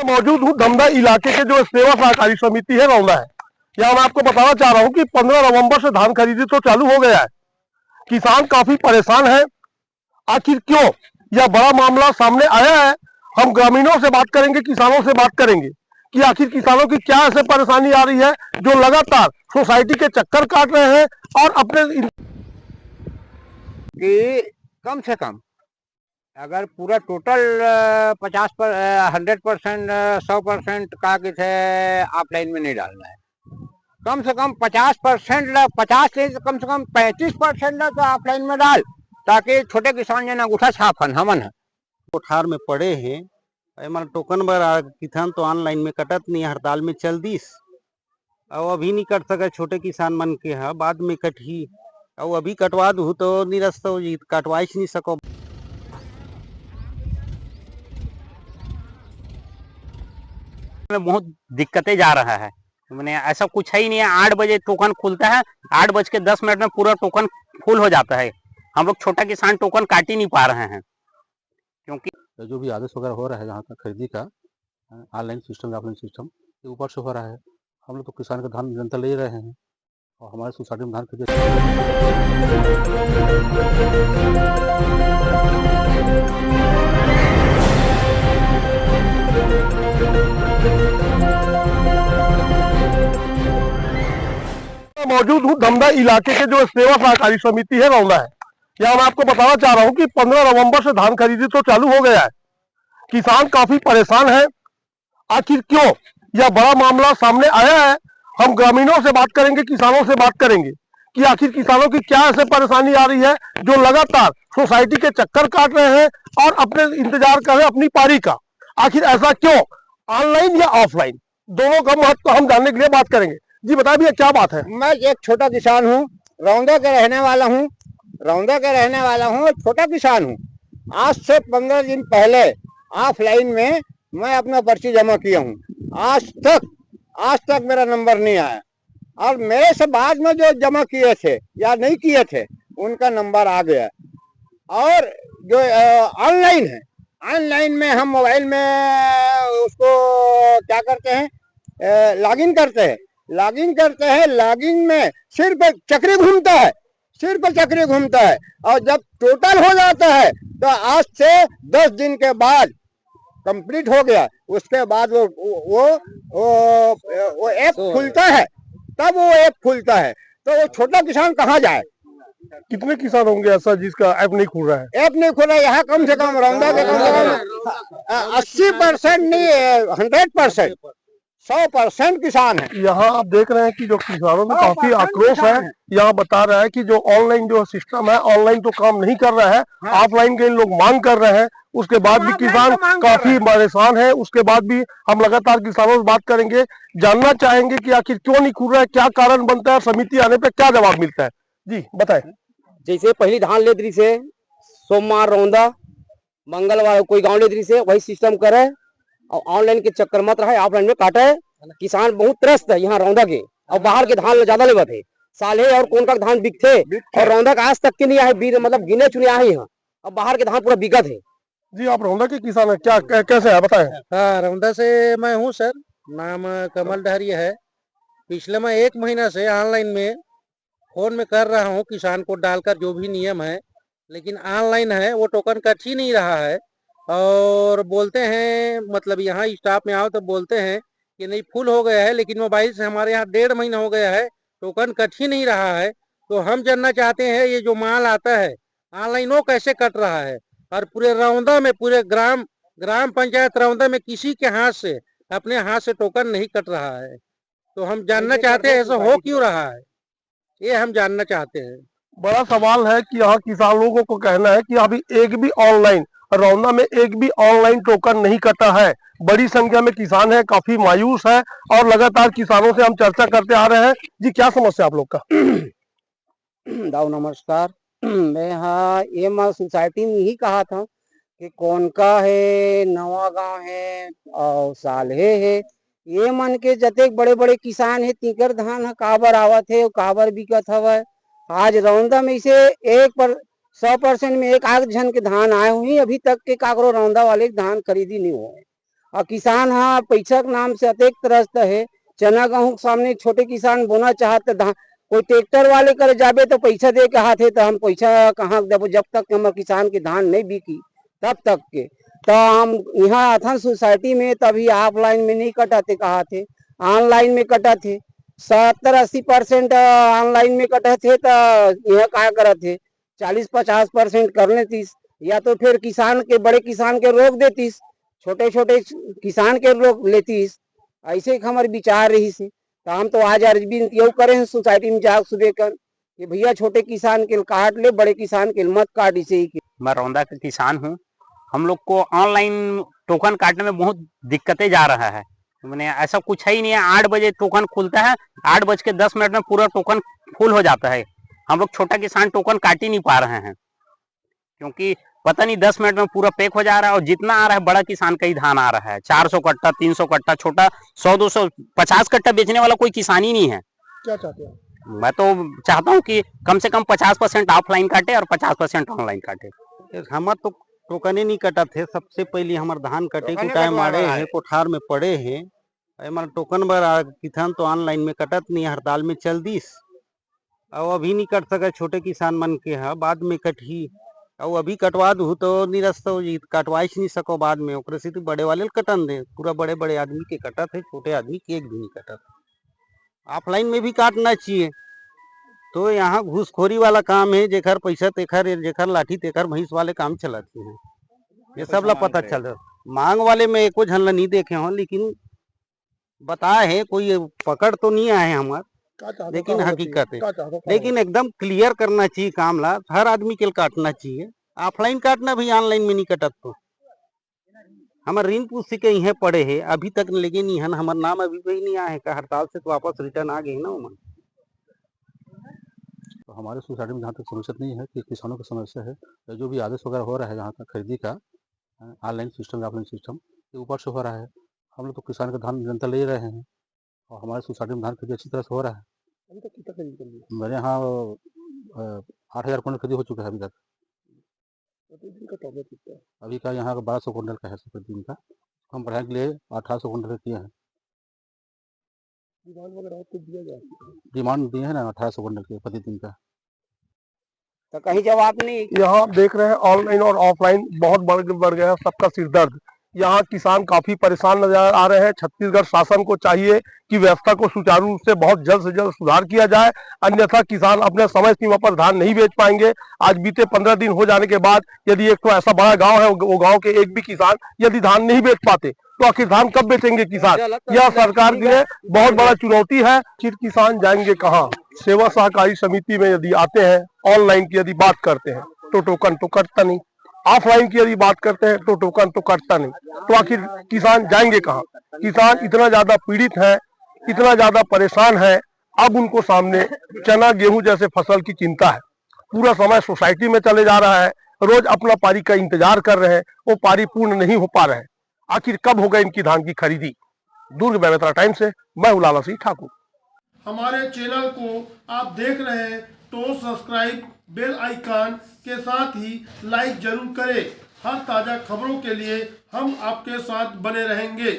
मैं मौजूद हूँ धमधा इलाके के जो सेवा सहकारी समिति है रौंदा है। यहाँ मैं आपको बताना चाह रहा हूँ कि 15 नवंबर से धान खरीदी तो चालू हो गया है। किसान काफी परेशान है। आखिर क्यों यह बड़ा मामला सामने आया है, हम ग्रामीणों से बात करेंगे, किसानों से बात करेंगे कि आखिर किसानों की क्या ऐसे परेशानी आ रही है जो लगातार सोसाइटी के चक्कर काट रहे हैं और अपने कि कम से कम अगर पूरा टोटल 100% 100% कागज है ऑफलाइन में नहीं डालना है, कम से कम 50%, 50 से कम 35% तो ऑफलाइन में डाल, ताकि छोटे किसान जो अंगूठा छापन हमन है कोठार में पड़े हैं मान टोकन बर किसान तो ऑनलाइन में कटत नहीं, हड़ताल में चल दिस और अभी नहीं कट सके छोटे किसान मन के है बाद में कटही और अभी कटवा दू तो निरस्त हो जी, कटवा ही नहीं सको। बहुत दिक्कतें जा रहा है, मैंने ऐसा कुछ है ही नहीं है। 8 बजे टोकन खुलता है, 8:10 में पूरा टोकन फुल हो जाता है। हम लोग छोटा किसान टोकन काट ही नहीं पा रहे हैं, क्योंकि जो भी आदेश वगैरह हो रहा है जहाँ तक खरीदी का ऑनलाइन सिस्टम ऑफलाइन सिस्टम ये ऊपर से हो रहा है। हम लोग तो किसान का धान निरंतर ले रहे हैं और हमारे सोसाइटी में धान खरीदी मौजूद हूँ धमधा इलाके के जो सेवा सहकारी समिति है रौंदा है। यहाँ मैं आपको बताना चाह रहा हूँ कि 15 नवंबर से धान खरीदी तो चालू हो गया है। किसान काफी परेशान है। आखिर क्यों यह बड़ा मामला सामने आया है, हम ग्रामीणों से बात करेंगे, किसानों से बात करेंगे कि आखिर किसानों की क्या ऐसे परेशानी आ रही है जो लगातार सोसाइटी के चक्कर काट रहे हैं और अपने इंतजार कर रहे हैं अपनी पारी का। आखिर ऐसा क्यों, ऑनलाइन या ऑफलाइन, दोनों का महत्व हम जानने के लिए बात करेंगे। जी बताइए भैया क्या बात है। मैं एक छोटा किसान हूँ, रौंदा का रहने वाला हूँ, छोटा किसान हूँ। आज से 15 दिन पहले ऑफलाइन में मैं अपना पर्ची जमा किया हूँ। आज तक मेरा नंबर नहीं आया, और मेरे से बाद में जो जमा किए थे या नहीं किए थे उनका नंबर आ गया। और जो ऑनलाइन है, ऑनलाइन में हम मोबाइल में उसको क्या करते हैं, लॉगिन करते हैं। लॉगिन में सिर्फ चक्री घूमता है, और जब टोटल हो जाता है तो आज से 10 दिन के बाद कंप्लीट हो गया, उसके बाद वो ऐप खुलता है, तब वो ऐप खुलता है। तो वो छोटा किसान कहाँ जाए। कितने किसान होंगे ऐसा जिसका ऐप नहीं खुल रहा है? ऐप नहीं खुला यहाँ कम से कम रौंदा के कम से कम 80% नहीं, 100%, 100% किसान है। यहाँ आप देख रहे हैं कि जो किसानों में काफी आक्रोश है। यहाँ बता रहा है कि जो ऑनलाइन जो सिस्टम है, ऑनलाइन तो काम नहीं कर रहा है, ऑफलाइन के लोग मांग कर रहे हैं। उसके बाद भी किसान काफी परेशान है। उसके बाद भी हम लगातार किसानों से बात करेंगे, जानना चाहेंगे कि आखिर क्यों नहीं खुल रहा है, क्या कारण बनता है, समिति आने पे क्या जवाब मिलता है। जी बताए। जैसे पहली धान ले दी से सोमवार रौंदा, मंगलवार कोई गांव ले दी से, वही सिस्टम करे और ऑनलाइन के चक्कर मत रहे, ऑफलाइन में काटे। किसान बहुत त्रस्त है यहाँ रौंदा के, और बाहर के धान ज्यादा लेवत है। साले और कौन का धान बिकते और रौंदा का आज तक के नहीं आए, मतलब गिने चुने आए यहाँ, अब बाहर के धान पूरा बिकत है। जी आप रौंदा के किसान है, क्या कैसे है बताएं। हाँ रौंदा से मैं हूँ सर, नाम कमल डहरिया है। पिछले मैं 1 महीना से ऑनलाइन में फोन में कर रहा हूँ किसान को डालकर, जो भी नियम है, लेकिन ऑनलाइन है वो टोकन कट ही नहीं रहा है। और बोलते हैं मतलब यहाँ स्टाफ में आओ तो बोलते हैं कि नहीं फुल हो गया है, लेकिन मोबाइल से हमारे यहाँ 1.5 महीना हो गया है, टोकन कट ही नहीं रहा है। तो हम जानना चाहते हैं ये जो माल आता है ऑनलाइन वो कैसे कट रहा है, और पूरे रौंदा में, पूरे ग्राम पंचायत रौंदा में किसी के हाथ से, अपने हाथ से टोकन नहीं कट रहा है। तो हम जानना चाहते हैं ऐसा हो क्यों रहा है, ये हम जानना चाहते हैं। बड़ा सवाल है कि यहाँ किसान लोगों को कहना है कि अभी एक भी ऑनलाइन रौंदा में एक भी ऑनलाइन टोकन नहीं कटा है। बड़ी संख्या में किसान है, काफी मायूस है और लगातार किसानों से हम चर्चा करते आ रहे हैं। जी क्या समस्या आप लोग का? दाऊ नमस्कार। मैं यहाँ ये सोसाइटी में ही कहा था कि कौन का है, नवा गांव है और साले है, ये मन के जते बड़े बड़े किसान है तीकर धान है काबर आवत है, काबर बिकत हवा। आज रौंदा में से 100% में एक आध जन के धान आए हुई, अभी तक के काकरो रौंदा वाले धान खरीदी नहीं हुए। और किसान हाँ पैसा के नाम से अतेक त्रस्त है। चना गेहूं के सामने छोटे किसान बोना चाहते धान, कोई ट्रैक्टर वाले करे जाबे तो पैसा दे के हाथे, तो हम पैसा कहाँ देबो जब तक हमारे किसान के धान नहीं बिकी तब तक के। तो हम यहाँ अथन सोसाइटी में तभी ऑफलाइन में नहीं कटाते कहा थे, ऑनलाइन में कटा थे। 70-80% ऑनलाइन में कटे थे, तो यह क्या करे थे 40-50% कर लेती, या तो फिर किसान के बड़े किसान के रोक देती, छोटे छोटे किसान के रोक लेती। ऐसे हमारे विचार रही से। तो हम तो आज अर्जी यो करे हैं सोसाइटी में जाग सुबह कर कि भैया छोटे किसान के काट ले, बड़े किसान के मत काट। इसे ही मैं रौंदा का किसान हूँ। हम लोग को ऑनलाइन टोकन काटने में बहुत दिक्कतें जा रहा है। मैंने ऐसा कुछ है ही नहीं है। 8 बजे टोकन खुलता है, 8:10 में पूरा टोकन फुल हो जाता है। हम लोग छोटा किसान टोकन काट ही नहीं पा रहे हैं, क्योंकि पता नहीं 10 मिनट में पूरा पैक हो जा रहा है। और जितना आ रहा है बड़ा किसान का ही धान आ रहा है, 400 कट्टा 300 कट्टा, छोटा 100-250 कट्टा बेचने वाला कोई किसान ही नहीं है। क्या चाहते हैं? मैं तो चाहता हूँ कि कम से कम 50% ऑफलाइन काटे और 50% ऑनलाइन काटे। हमार तो टोकने नहीं कटा थे। सबसे पहले हमार धान कटे टोकने को टाइम कटवा आड़े रहा है, है। कोठार में पड़े हैं। हमारा टोकन बर किसान तो ऑनलाइन में कटत नहीं, हड़ताल में चल दीस। और अभी नहीं कट सके छोटे किसान मन के है, बाद में कटही। और अभी कटवा दू तो निरस्त हो जी, कटवाइस नहीं सको बाद में। ओकरे से तो बड़े वाले कटन दे, पूरा बड़े बड़े आदमी के कटत है, छोटे आदमी के एक भी नहीं कटत। ऑफलाइन में भी काटना चाहिए। तो यहाँ घूसखोरी वाला काम है, जेकर पैसा तेखर, जेकर लाठी तेखर भैंस वाले काम चलाते हैं। ये सब ला पता चल रहा। मांग वाले में एको झन ला नहीं देखे हो, लेकिन बताए है कोई पकड़ तो नहीं आए हमार, लेकिन हकीकत है। लेकिन एकदम क्लियर करना चाहिए काम ला, हर आदमी के काटना चाहिए। ऑफलाइन काटना भी ऑनलाइन में नहीं कटत। तो हमारे ऋण पूछ के यहाँ पड़े है अभी तक, लेकिन यहाँ हमार नाम अभी भी नहीं आए का, हड़ताल से तो वापस रिटर्न आ गए ना उमन। तो हमारे सोसाइटी में जहाँ तक समस्या नहीं है कि किसानों की समस्या है, जो भी आदेश वगैरह हो रहा है जहाँ तक खरीदी का ऑनलाइन सिस्टम या ऑफलाइन सिस्टम ये ऊपर से हो रहा है। हम लोग तो किसान का धान निरंतर ले रहे हैं और हमारे सोसाइटी में धान खरीदी अच्छी तरह से हो रहा है। अभी तक कितना खरीद कर लिया? मेरे यहाँ 8,000 क्विंटल खरीदी हो चुका है अभी तक। प्रतिदिन का टॉर्गेट कितना है? अभी का यहाँ का 1200 क्विंटल का है प्रतिदिन का। हम बढ़ाने के लिए 1800 क्विंटल किए हैं। डिमांड वगैरह आपको दिया जाए? डिमांड दिए हैं ना 1800 क्विंटल के प्रतिदिन का। तो कहीं जवाब नहीं। यहाँ आप देख रहे हैं ऑनलाइन और ऑफलाइन बहुत बढ़ गया है सबका सिरदर्द। यहाँ किसान काफी परेशान नजर आ रहे हैं। छत्तीसगढ़ शासन को चाहिए कि व्यवस्था को सुचारू रूप से बहुत जल्द से जल्द सुधार किया जाए, अन्यथा किसान अपने समय सीमा पर धान नहीं बेच पाएंगे। आज बीते 15 दिन हो जाने के बाद यदि एक तो ऐसा बड़ा गांव है, वो गांव के एक भी किसान यदि धान नहीं बेच पाते तो आखिर धान कब बेचेंगे किसान? यह सरकार के लिए बहुत बड़ा चुनौती है। आखिर किसान जाएंगे कहाँ? सेवा सहकारी समिति में यदि आते हैं, ऑनलाइन की यदि बात करते हैं तो टोकन तो कटता नहीं, ऑफलाइन की यदि बात करते हैं तो टोकन तो कटता नहीं, तो आखिर किसान जाएंगे कहाँ? किसान इतना ज्यादा पीड़ित है, इतना ज्यादा परेशान है। अब उनको सामने चना गेहूं जैसे फसल की चिंता है। पूरा समय सोसाइटी में चले जा रहा है, रोज अपना पारी का इंतजार कर रहे हैं, वो पारी पूर्ण नहीं हो पा रहे हैं। आखिर कब होगा इनकी धान की खरीदी? दुर्ग बेमेतरा टाइम से मैं हूं लाला सिंह ठाकुर। हमारे चैनल को आप देख रहे हैं तो सब्सक्राइब, बेल आइकन के साथ ही लाइक जरूर करें। हर ताजा खबरों के लिए हम आपके साथ बने रहेंगे।